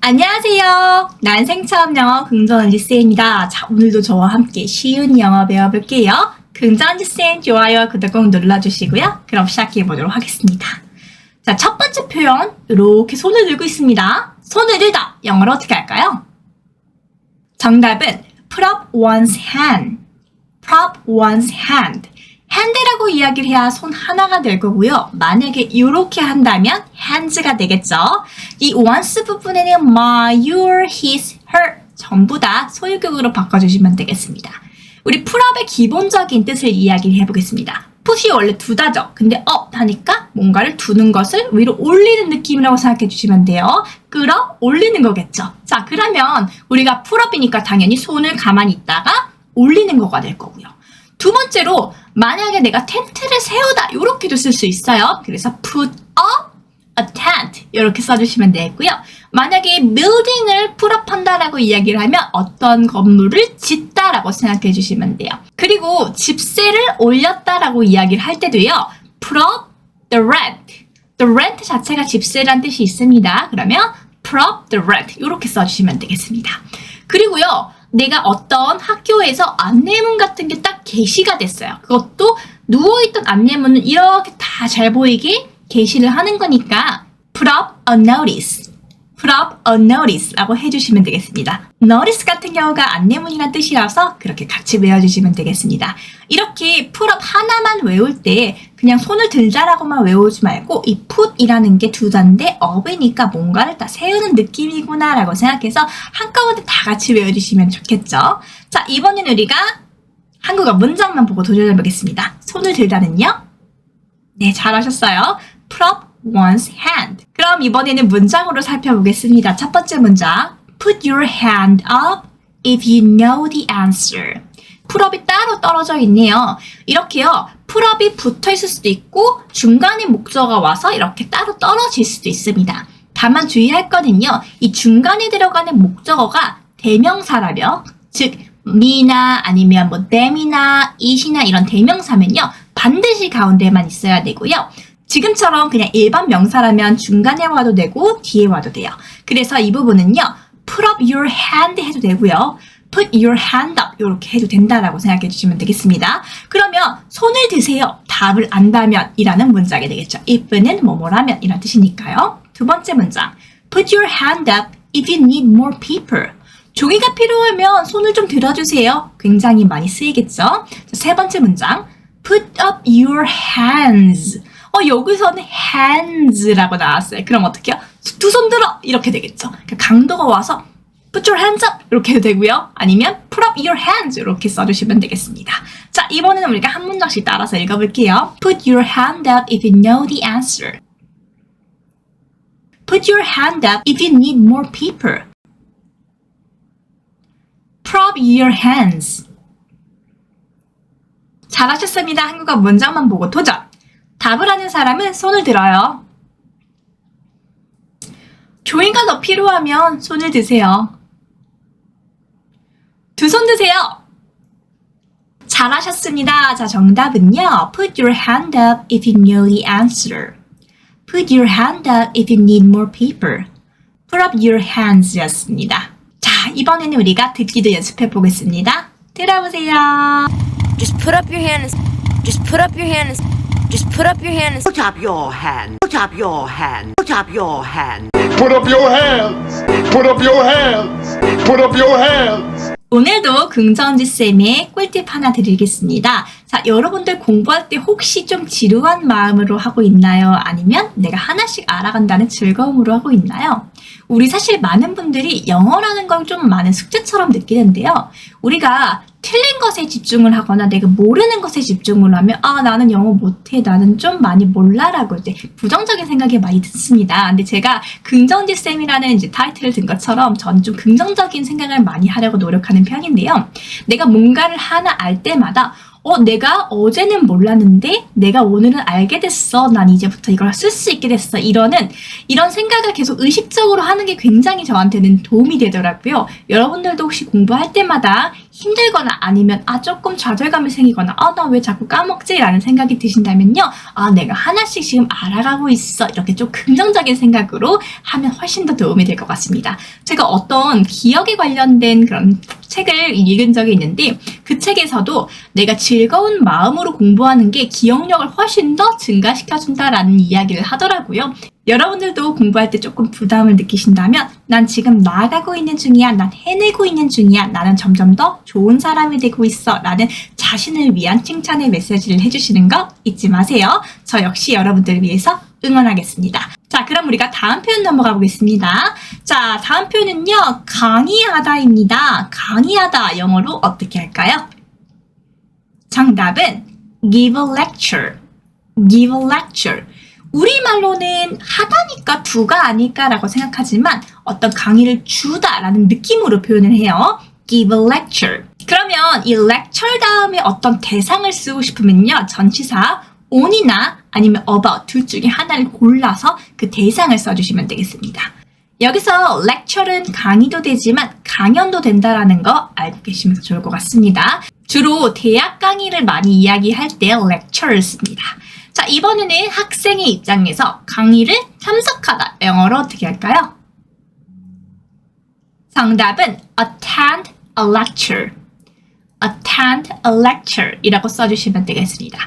안녕하세요. 난생 처음 영어 긍정언니 쌤입니다. 자, 오늘도 저와 함께 쉬운 영어 배워볼게요. 긍정언니 쌤 좋아요, 구독 꼭 눌러주시고요. 그럼 시작해보도록 하겠습니다. 자, 첫 번째 표현 이렇게 손을 들고 있습니다. 손을 들다 영어로 어떻게 할까요? 정답은 put up one's hand. put up one's hand. hand라고 이야기를 해야 손 하나가 될 거고요. 만약에 이렇게 한다면 hands가 되겠죠. 이 once 부분에는 my, your, his, her 전부 다 소유격으로 바꿔주시면 되겠습니다. 우리 put up의 기본적인 뜻을 이야기를 해보겠습니다. put이 원래 두다죠. 근데 up 하니까 뭔가를 두는 것을 위로 올리는 느낌이라고 생각해 주시면 돼요. 끌어 올리는 거겠죠. 자, 그러면 우리가 put up이니까 당연히 손을 가만히 있다가 올리는 거가 될 거고요. 두 번째로 만약에 내가 텐트를 세우다 이렇게도 쓸 수 있어요. 그래서 put up a tent 이렇게 써주시면 되고요. 만약에 building을 put up 한다라고 이야기를 하면 어떤 건물을 짓다라고 생각해 주시면 돼요. 그리고 집세를 올렸다라고 이야기를 할 때도요. put up the rent. the rent 자체가 집세라는 뜻이 있습니다. 그러면 put up the rent 이렇게 써주시면 되겠습니다. 그리고요. 내가 어떤 학교에서 안내문 같은 게 딱 게시가 됐어요. 그것도 누워있던 안내문을 이렇게 다 잘 보이게 게시를 하는 거니까 put up a notice. put up a notice 라고 해주시면 되겠습니다. notice 같은 경우가 안내문이란 뜻이라서 그렇게 같이 외워주시면 되겠습니다. 이렇게 put up 하나만 외울 때 그냥 손을 들자라고만 외우지 말고 이 put이라는 게 두 단데 up이니까 뭔가를 다 세우는 느낌이구나 라고 생각해서 한꺼번에 다 같이 외워주시면 좋겠죠. 자, 이번에는 우리가 한국어 문장만 보고 도전해보겠습니다. 손을 들다는요? 네, 잘하셨어요. put up one's hand. 그럼 이번에는 문장으로 살펴보겠습니다. 첫 번째 문장. Put your hand up if you know the answer. put up이 따로 떨어져 있네요. 이렇게요. put up이 붙어 있을 수도 있고 중간에 목적어가 와서 이렇게 따로 떨어질 수도 있습니다. 다만 주의할 거는요. 이 중간에 들어가는 목적어가 대명사라며 즉 me나 아니면 뭐 them이나 it이나 이런 대명사면요. 반드시 가운데만 있어야 되고요. 지금처럼 그냥 일반 명사라면 중간에 와도 되고 뒤에 와도 돼요. 그래서 이 부분은요. put up your hand 해도 되고요. put your hand up 이렇게 해도 된다라고 생각해 주시면 되겠습니다. 그러면 손을 드세요. 답을 안다면 이라는 문장이 되겠죠. if는 뭐뭐라면 이란 뜻이니까요. 두 번째 문장. put your hand up if you need more paper. 종이가 필요하면 손을 좀 들어주세요. 굉장히 많이 쓰이겠죠. 자, 세 번째 문장. put up your hands. 여기서는 hands라고 나왔어요. 그럼 어떻게 해요? 두 손 들어! 이렇게 되겠죠. 강도가 와서 put your hands up! 이렇게 해도 되고요. 아니면 put up your hands! 이렇게 써주시면 되겠습니다. 자, 이번에는 우리가 한 문장씩 따라서 읽어볼게요. Put your hand up if you know the answer. Put your hand up if you need more paper. Put up your hands. 잘하셨습니다. 한국어 문장만 보고 도전! 답을 하는 사람은 손을 들어요. 종이가 더 필요하면 손을 드세요. 두 손 드세요. 잘하셨습니다. 자, 정답은요. Put your hand up if you know the answer. Put your hand up if you need more paper. Put up your hands 였습니다. 자, 이번에는 우리가 듣기도 연습해 보겠습니다. 들어보세요. Just put up your hand. Just put up your hand. Just put up your hand. Put up your hand. Put up your hand. Put up your hand. Put up your hands. Put up your hands. Put up your hands. 오늘도 긍정지쌤의 꿀팁 하나 드리겠습니다. 자, 여러분들 공부할 때 혹시 좀 지루한 마음으로 하고 있나요? 아니면 내가 하나씩 알아간다는 즐거움으로 하고 있나요? 우리 사실 많은 분들이 영어라는 걸 좀 많은 숙제처럼 느끼는데요. 우리가 틀린 것에 집중을 하거나 내가 모르는 것에 집중을 하면 나는 영어 못해. 나는 좀 많이 몰라라고 이제 부정적인 생각이 많이 듣습니다. 근데 제가 긍정지쌤이라는 이제 타이틀을 든 것처럼 저는 좀 긍정적인 생각을 많이 하려고 노력하는 편인데요. 내가 뭔가를 하나 알 때마다 내가 어제는 몰랐는데 내가 오늘은 알게 됐어. 난 이제부터 이걸 쓸 수 있게 됐어. 이런 생각을 계속 의식적으로 하는 게 굉장히 저한테는 도움이 되더라고요. 여러분들도 혹시 공부할 때마다 힘들거나 아니면 조금 좌절감이 생기거나 나 왜 자꾸 까먹지? 라는 생각이 드신다면요. 내가 하나씩 지금 알아가고 있어. 이렇게 좀 긍정적인 생각으로 하면 훨씬 더 도움이 될 것 같습니다. 제가 어떤 기억에 관련된 그런 책을 읽은 적이 있는데 그 책에서도 내가 즐거운 마음으로 공부하는 게 기억력을 훨씬 더 증가시켜준다라는 이야기를 하더라고요. 여러분들도 공부할 때 조금 부담을 느끼신다면 난 지금 나아가고 있는 중이야. 난 해내고 있는 중이야. 나는 점점 더 좋은 사람이 되고 있어. 라는 자신을 위한 칭찬의 메시지를 해주시는 거 잊지 마세요. 저 역시 여러분들을 위해서 응원하겠습니다. 자, 그럼 우리가 다음 표현 넘어가 보겠습니다. 자, 다음 표현은요. 강의하다입니다. 강의하다 영어로 어떻게 할까요? 정답은 give a lecture. give a lecture. 우리말로는 하다니까 두가 아닐까라고 생각하지만 어떤 강의를 주다라는 느낌으로 표현을 해요. give a lecture. 그러면 이 lecture 다음에 어떤 대상을 쓰고 싶으면요. 전치사 on이나 아니면 about 둘 중에 하나를 골라서 그 대상을 써주시면 되겠습니다. 여기서 lecture는 강의도 되지만 강연도 된다라는 거 알고 계시면 좋을 것 같습니다. 주로 대학 강의를 많이 이야기할 때 lecture를 씁니다. 자, 이번에는 학생의 입장에서 강의를 참석하다. 영어로 어떻게 할까요? 정답은 attend a lecture. attend a lecture 이라고 써주시면 되겠습니다.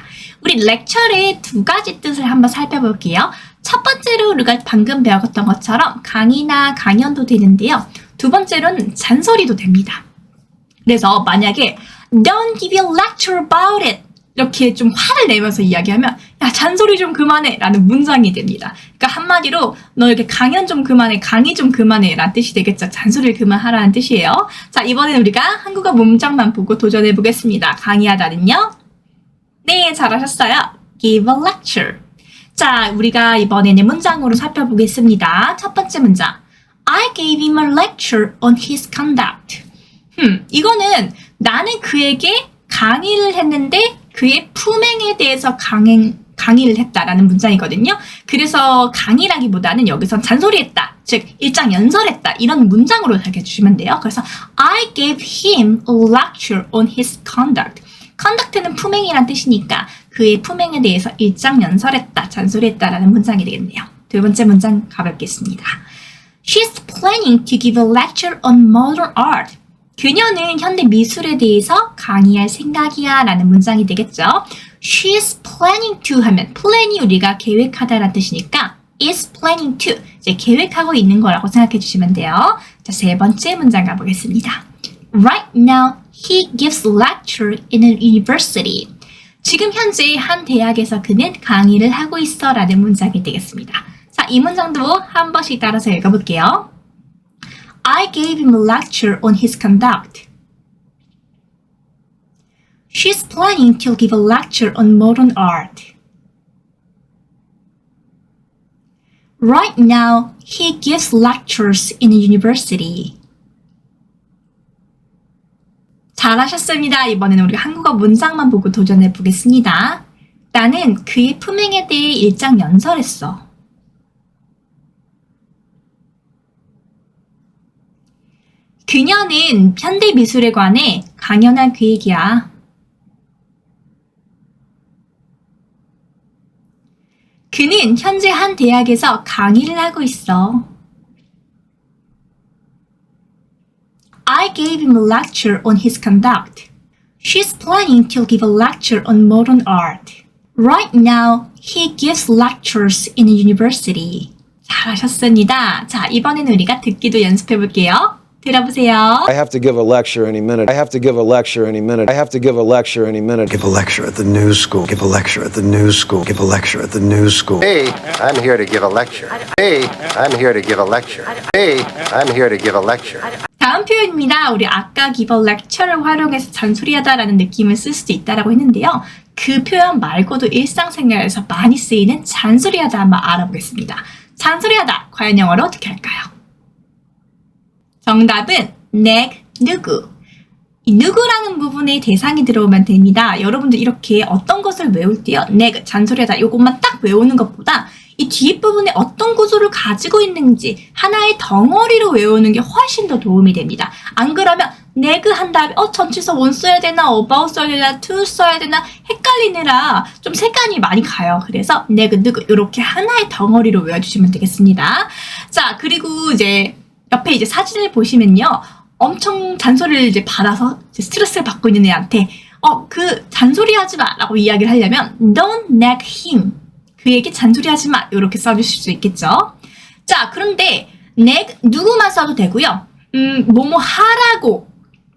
우리 lecture의 두 가지 뜻을 한번 살펴볼게요. 첫 번째로 우리가 방금 배웠던 것처럼 강의나 강연도 되는데요. 두 번째로는 잔소리도 됩니다. 그래서 만약에 Don't give a lecture about it 이렇게 좀 화를 내면서 이야기하면 야 잔소리 좀 그만해 라는 문장이 됩니다. 그러니까 한마디로 너 이렇게 강연 좀 그만해, 강의 좀 그만해 라는 뜻이 되겠죠. 잔소리를 그만하라는 뜻이에요. 자, 이번엔 우리가 한국어 문장만 보고 도전해 보겠습니다. 강의하다는요. 네, 잘하셨어요. give a lecture. 자, 우리가 이번에는 문장으로 살펴보겠습니다. 첫 번째 문장. I gave him a lecture on his conduct. 이거는 나는 그에게 강의를 했는데 그의 품행에 대해서 강의를 했다라는 문장이거든요. 그래서 강의라기보다는 여기선 잔소리했다, 즉 일장 연설했다 이런 문장으로 해주시면 돼요. 그래서 I gave him a lecture on his conduct. conduct는 품행이란 뜻이니까 그의 품행에 대해서 일장 연설했다, 잔소리했다라는 문장이 되겠네요. 두 번째 문장 가보겠습니다. She's planning to give a lecture on modern art. 그녀는 현대 미술에 대해서 강의할 생각이야 라는 문장이 되겠죠. She's planning to 하면 plan이 우리가 계획하다라는 뜻이니까 is planning to 이제 계획하고 있는 거라고 생각해 주시면 돼요. 자, 세 번째 문장 가보겠습니다. Right now, he gives lecture in a university. 지금 현재 한 대학에서 그는 강의를 하고 있어 라는 문장이 되겠습니다. 자, 이 문장도 한 번씩 따라서 읽어볼게요. I gave him a lecture on his conduct. She's planning to give a lecture on modern art. Right now, he gives lectures in a university. 잘하셨습니다. 이번에는 우리 한국어 문장만 보고 도전해 보겠습니다. 나는 그의 품행에 대해 일장 연설했어. 그녀는 현대미술에 관해 강연할 계획이야. 그는 현재 한 대학에서 강의를 하고 있어. I gave him a lecture on his conduct. She's planning to give a lecture on modern art. Right now, he gives lectures in a university. 잘하셨습니다. 자, 이번에는 우리가 듣기도 연습해 볼게요. 들어보세요. I have to give a lecture any minute. I have to give a lecture any minute. I have to give a lecture any minute. Give a lecture at the news school. Give a lecture at the news school. Give a lecture at the news school. Hey, I'm here to give a lecture. Hey, I'm here to give a lecture. Hey, I'm here to give a lecture. 다음 표현입니다. 우리 아까 give a lecture를 활용해서 잔소리하다라는 느낌을 쓸 수도 있다라고 했는데요. 그 표현 말고도 일상생활에서 많이 쓰이는 잔소리하다 한번 알아보겠습니다. 잔소리하다 과연 영어로 어떻게 할까요? 정답은 nag 누구. 이 누구라는 부분에 대상이 들어오면 됩니다. 여러분들 이렇게 어떤 것을 외울 때요. 내가 잔소리하다 요것만 딱 외우는 것보다 이 뒷부분에 어떤 구조를 가지고 있는지 하나의 덩어리로 외우는 게 훨씬 더 도움이 됩니다. 안 그러면 내그 한 다음에 전치사 원 써야 되나 about 써야 되나 to 써야 되나 헷갈리느라 좀 색감이 많이 가요. 그래서 내그 누구 이렇게 하나의 덩어리로 외워주시면 되겠습니다. 자, 그리고 이제 옆에 이제 사진을 보시면요. 엄청 잔소리를 이제 받아서 이제 스트레스를 받고 있는 애한테 그 잔소리 하지 마 라고 이야기를 하려면 don't nag him. 그에게 잔소리 하지 마. 이렇게 써주실 수 있겠죠. 자, 그런데 nag 누구만 써도 되고요. 뭐뭐 하라고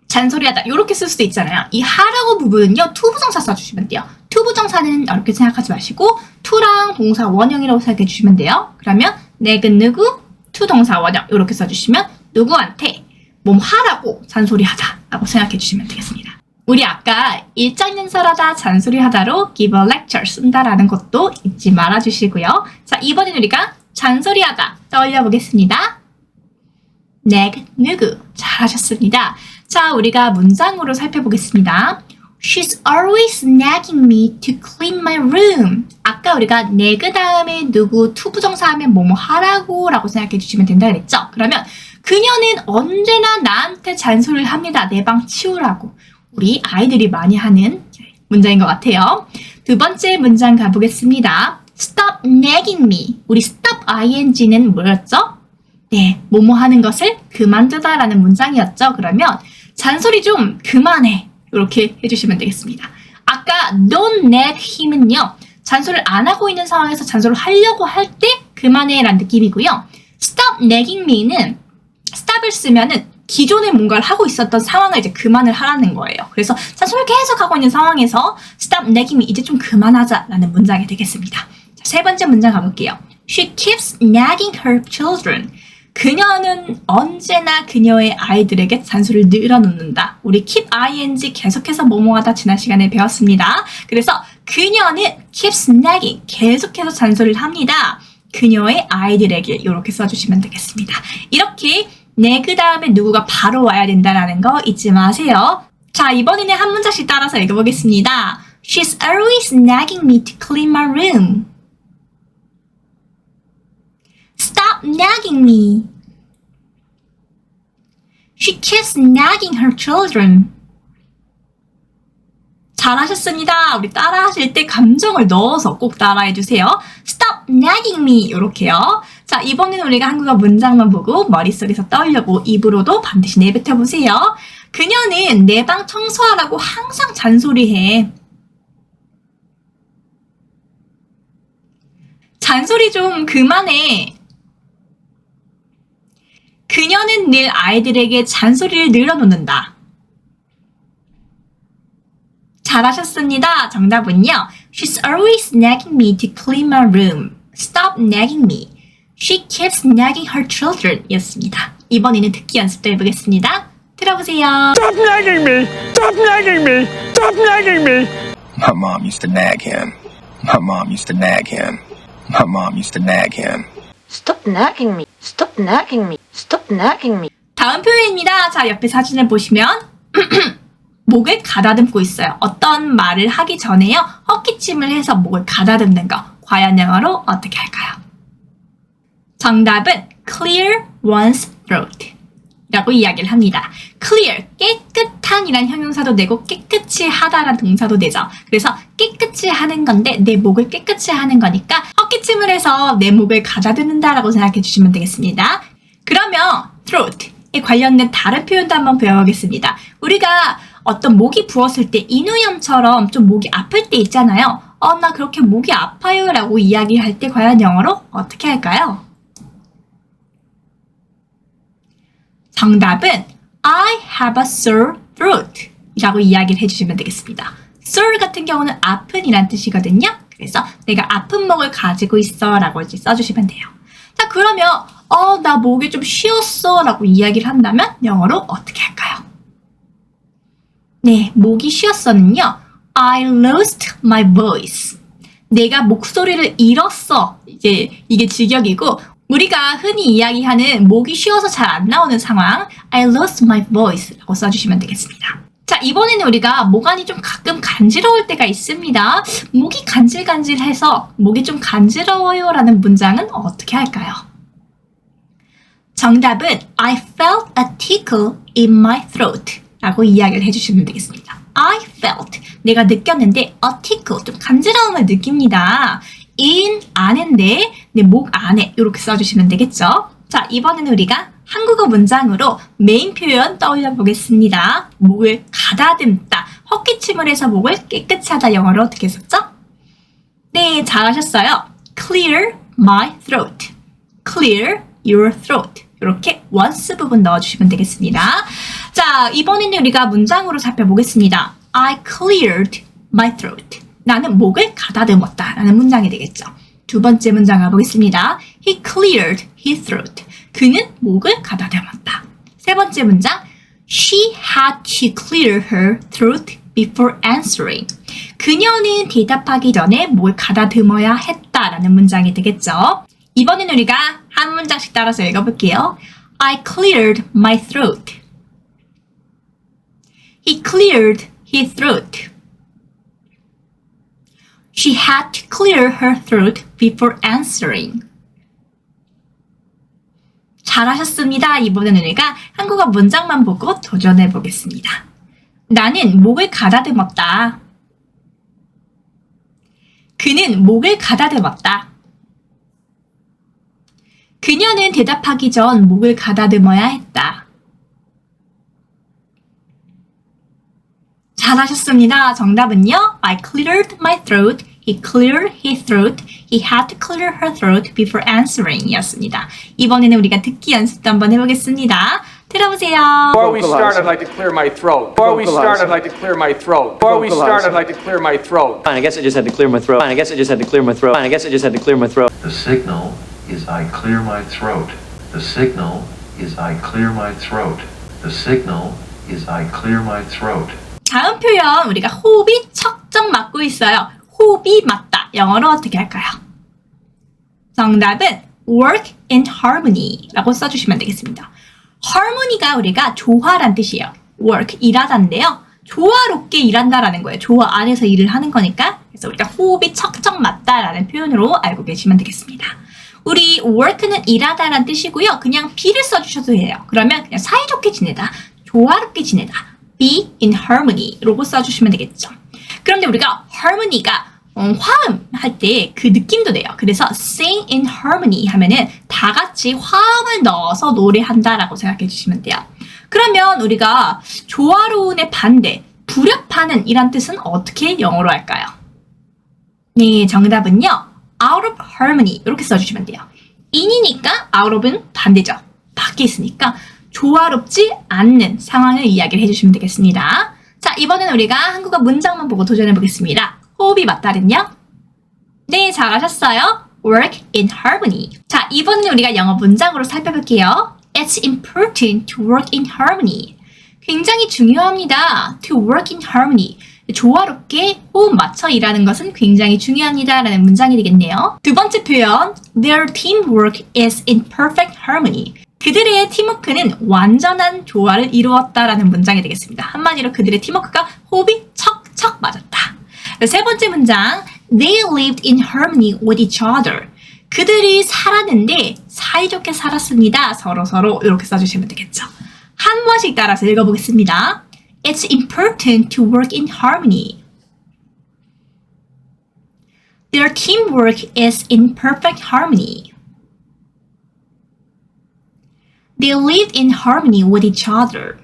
잔소리하다 이렇게 쓸 수도 있잖아요. 이 하라고 부분은요. 투부정사 써주시면 돼요. 투부정사는 어렵게 생각하지 마시고 to랑 동사 원형이라고 생각해 주시면 돼요. 그러면 nag 누구 to 동사 원형 이렇게 써주시면 누구한테 뭐 하라고 잔소리하다 라고 생각해 주시면 되겠습니다. 우리 아까 일장연설하다 잔소리하다로 give a lecture 쓴다라는 것도 잊지 말아주시고요. 자, 이번엔 우리가 잔소리하다 떠올려 보겠습니다. nag 누구 잘하셨습니다. 자, 우리가 문장으로 살펴보겠습니다. She's always nagging me to clean my room. 아까 우리가 nag 다음에 누구 투부정사 하면 뭐뭐 하라고 라고 생각해 주시면 된다 그랬죠? 그러면 그녀는 언제나 나한테 잔소리를 합니다. 내 방 치우라고. 우리 아이들이 많이 하는 문장인 것 같아요. 두 번째 문장 가보겠습니다. Stop nagging me. 우리 stop ing는 뭐였죠? 네, 뭐뭐 하는 것을 그만두다 라는 문장이었죠. 그러면 잔소리 좀 그만해. 이렇게 해주시면 되겠습니다. 아까 don't nag him은요. 잔소리를 안 하고 있는 상황에서 잔소리를 하려고 할 때 그만해 라는 느낌이고요. Stop nagging me는 stop을 쓰면은 기존에 뭔가를 하고 있었던 상황을 이제 그만을 하라는 거예요. 그래서 잔소리를 계속 하고 있는 상황에서 stop nagging me 이제 좀 그만하자 라는 문장이 되겠습니다. 자, 세 번째 문장 가볼게요. She keeps nagging her children. 그녀는 언제나 그녀의 아이들에게 잔소리를 늘어놓는다. 우리 keep ing 계속해서 뭐뭐하다 지난 시간에 배웠습니다. 그래서 그녀는 keeps nagging 계속해서 잔소리를 합니다. 그녀의 아이들에게 이렇게 써주시면 되겠습니다. 이렇게 nag 다음에 누구가 바로 와야 된다는 거 잊지 마세요. 자, 이번에는 한 문장씩 따라서 읽어보겠습니다. She's always nagging me to clean my room. Stop nagging me. She keeps nagging her children. 잘하셨습니다. 우리 따라하실 때 감정을 넣어서 꼭 따라해주세요. Stop nagging me 이렇게요. 자, 이번에는 우리가 한국어 문장만 보고 머릿속에서 떠올려고 입으로도 반드시 내뱉어보세요. 그녀는 내 방 청소하라고 항상 잔소리해. 잔소리 좀 그만해. 그녀는 늘 아이들에게 잔소리를 늘어놓는다. 잘하셨습니다. 정답은요. She's always nagging me to clean my room. Stop nagging me. She keeps nagging her children 였습니다. 이번에는 듣기 연습도 해보겠습니다. 들어보세요. Stop nagging me! Stop nagging me! Stop nagging me! My mom used to nag him. My mom used to nag him. My mom used to nag him. Stop nagging me. Stop nagging me. Stop nagging me. 다음 표현입니다. 자, 옆에 사진을 보시면 목을 가다듬고 있어요. 어떤 말을 하기 전에요. 헛기침을 해서 목을 가다듬는 거. 과연 영어로 어떻게 할까요? 정답은 clear one's throat 라고 이야기를 합니다. clear, 깨끗한 이란 형용사도 되고 깨끗이 하다라는 동사도 되죠. 그래서 깨끗이 하는 건데 내 목을 깨끗이 하는 거니까 헛기침을 해서 내 목을 가다듬는다라고 생각해 주시면 되겠습니다. 그러면 throat에 관련된 다른 표현도 한번 배워보겠습니다. 우리가 어떤 목이 부었을 때 인후염처럼 좀 목이 아플 때 있잖아요. 나 그렇게 목이 아파요 라고 이야기할 때 과연 영어로 어떻게 할까요? 정답은 I have a sore throat 이라고 이야기를 해주시면 되겠습니다. sore 같은 경우는 아픈 이란 뜻이거든요. 그래서 내가 아픈 목을 가지고 있어 라고 이제 써주시면 돼요. 자, 그러면 나 목이 좀 쉬었어 라고 이야기를 한다면 영어로 어떻게 할까요? 네, 목이 쉬었어는요. I lost my voice. 내가 목소리를 잃었어. 이게 직역이고 우리가 흔히 이야기하는 목이 쉬어서 잘 안 나오는 상황 I lost my voice 라고 써주시면 되겠습니다. 자, 이번에는 우리가 목안이 좀 가끔 간지러울 때가 있습니다. 목이 간질간질해서 목이 좀 간지러워요 라는 문장은 어떻게 할까요? 정답은 I felt a tickle in my throat 라고 이야기를 해주시면 되겠습니다. I felt, 내가 느꼈는데 a tickle, 좀 간지러움을 느낍니다. in, 안인데 내 목 안에 이렇게 써주시면 되겠죠. 자, 이번에는 우리가 한국어 문장으로 메인 표현 떠올려 보겠습니다. 목을 가다듬다, 헛기침을 해서 목을 깨끗이 하다 영어로 어떻게 썼죠? 네, 잘하셨어요. Clear my throat. Clear your throat. 이렇게 once 부분 넣어주시면 되겠습니다. 자, 이번에는 우리가 문장으로 살펴보겠습니다. I cleared my throat. 나는 목을 가다듬었다 라는 문장이 되겠죠. 두 번째 문장 가보겠습니다. He cleared his throat. 그는 목을 가다듬었다. 세 번째 문장. She had to clear her throat before answering. 그녀는 대답하기 전에 목을 가다듬어야 했다라는 문장이 되겠죠. 이번에는 우리가 한 문장씩 따라서 읽어볼게요. I cleared my throat. He cleared his throat. She had to clear her throat before answering. 잘하셨습니다. 이번에는 우리가 한국어 문장만 보고 도전해 보겠습니다. 나는 목을 가다듬었다. 그는 목을 가다듬었다. 그녀는 대답하기 전 목을 가다듬어야 했다. 잘하셨습니다. 정답은요. I cleared my throat. He cleared his throat. He had to clear her throat before answering 이었습니다. 이번에는 우리가 듣기 연습도 한번 해보겠습니다. 들어보세요. Before we start, I'd like to clear my throat. Before we start, I'd like to clear my throat. Before we start, I'd like to clear my throat. Fine, I guess I just had to clear my throat. Fine, I guess I just had to clear my throat. Fine, I guess I just had to clear my throat. The signal is I clear my throat. The signal is I clear my throat. The signal is I clear my throat. 다음 표현 우리가 호흡이 척척 맞고 있어요. 호흡이 맞다. 영어로 어떻게 할까요? 정답은 work in harmony 라고 써주시면 되겠습니다. harmony가 우리가 조화란 뜻이에요. work, 일하다인데요. 조화롭게 일한다라는 거예요. 조화 안에서 일을 하는 거니까. 그래서 우리가 호흡이 척척 맞다라는 표현으로 알고 계시면 되겠습니다. 우리 work는 일하다라는 뜻이고요. 그냥 be를 써주셔도 돼요. 그러면 그냥 사이좋게 지내다, 조화롭게 지내다. be in harmony로 써주시면 되겠죠. 그런데 우리가 harmony가 화음 할 때 그 느낌도 돼요. 그래서 sing in harmony 하면은 다 같이 화음을 넣어서 노래한다라고 생각해 주시면 돼요. 그러면 우리가 조화로운의 반대, 불협하는 이란 뜻은 어떻게 영어로 할까요? 네, 정답은요. out of harmony 이렇게 써주시면 돼요. in이니까 out of은 반대죠. 밖에 있으니까 조화롭지 않는 상황을 이야기를 해주시면 되겠습니다. 자, 이번에는 우리가 한국어 문장만 보고 도전해 보겠습니다. 호흡이 맞다는요? 네, 잘하셨어요. work in harmony. 자, 이번에는 우리가 영어 문장으로 살펴볼게요. It's important to work in harmony. 굉장히 중요합니다. To work in harmony. 조화롭게 호흡 맞춰 일하는 것은 굉장히 중요합니다. 라는 문장이 되겠네요. 두 번째 표현. Their teamwork is in perfect harmony. 그들의 팀워크는 완전한 조화를 이루었다라는 문장이 되겠습니다. 한마디로 그들의 팀워크가 호흡이 척척 맞았다. 세 번째 문장. They lived in harmony with each other. 그들이 살았는데 사이좋게 살았습니다. 서로서로 이렇게 써주시면 되겠죠. 한 번씩 따라서 읽어보겠습니다. It's important to work in harmony. Their teamwork is in perfect harmony. They lived in harmony with each other.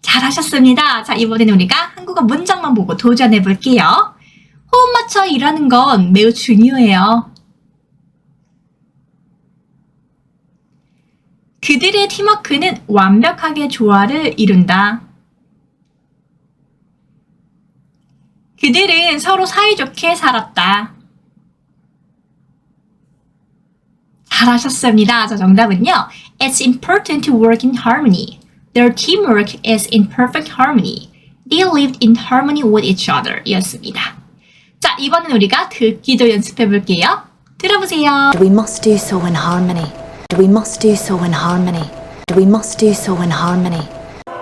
잘하셨습니다. 자, 이번에는 우리가 한국어 문장만 보고 도전해 볼게요. 호흡 맞춰 일하는 건 매우 중요해요. 그들의 팀워크는 완벽하게 조화를 이룬다. 그들은 서로 사이좋게 살았다. 잘하셨습니다. 자, 정답은요. It's important to work in harmony. Their teamwork is in perfect harmony. They lived in harmony with each other. 이었습니다. 자, 이번엔 우리가 듣기도 연습해 볼게요. 들어보세요. We must do so in harmony. We must do so in harmony. We must do so in harmony.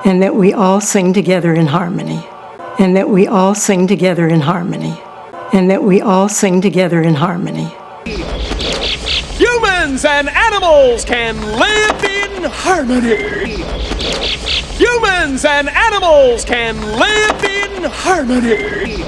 and that we all sing together in harmony, and that we all sing together in harmony, and that we all sing together in harmony. Humans and animals can live in harmony. Humans and animals can live in harmony.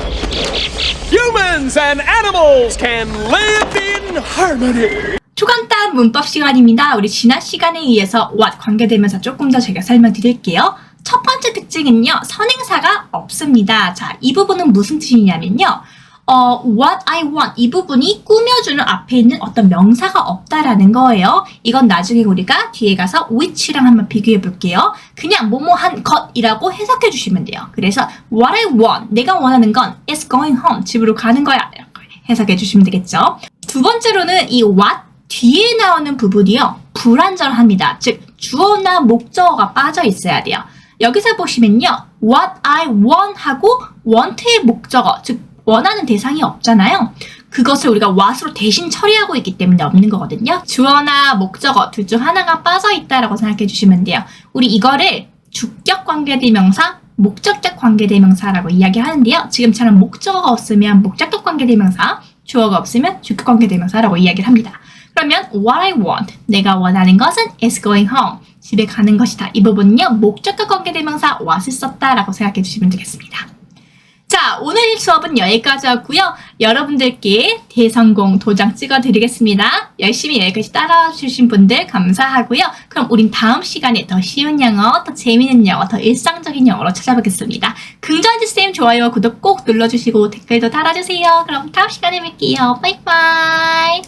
Humans and animals can live in harmony. 초간단 문법 시간입니다. 우리 지난 시간에 이어서 what 관계대명사 조금 더 제가 설명드릴게요. 첫 번째 특징은요. 선행사가 없습니다. 자, 이 부분은 무슨 뜻이냐면요. what I want 이 부분이 꾸며주는 앞에 있는 어떤 명사가 없다라는 거예요. 이건 나중에 우리가 뒤에 가서 which랑 한번 비교해 볼게요. 그냥 뭐뭐한 것이라고 해석해 주시면 돼요. 그래서 what I want 내가 원하는 건 is going home 집으로 가는 거야. 이렇게 해석해 주시면 되겠죠. 두 번째로는 이 what 뒤에 나오는 부분이요. 불완전합니다. 즉 주어나 목적어가 빠져 있어야 돼요. 여기서 보시면요. what I want 하고 want의 목적어 즉 원하는 대상이 없잖아요. 그것을 우리가 what으로 대신 처리하고 있기 때문에 없는 거거든요. 주어나 목적어 둘 중 하나가 빠져 있다라고 생각해 주시면 돼요. 우리 이거를 주격 관계대명사, 목적격 관계대명사라고 이야기하는데요. 지금처럼 목적어가 없으면 목적격 관계대명사, 주어가 없으면 주격 관계대명사라고 이야기를 합니다. 그러면 what I want, 내가 원하는 것은 is going home, 집에 가는 것이다. 이 부분은요. 목적격 관계대명사 what을 썼다라고 생각해 주시면 되겠습니다. 자, 오늘 수업은 여기까지였고요. 여러분들께 대성공 도장 찍어드리겠습니다. 열심히 여기까지 따라와 주신 분들 감사하고요. 그럼 우린 다음 시간에 더 쉬운 영어, 더 재미있는 영어, 더 일상적인 영어로 찾아뵙겠습니다. 긍정지쌤 좋아요와 구독 꼭 눌러주시고 댓글도 달아주세요. 그럼 다음 시간에 뵐게요. 바이바이.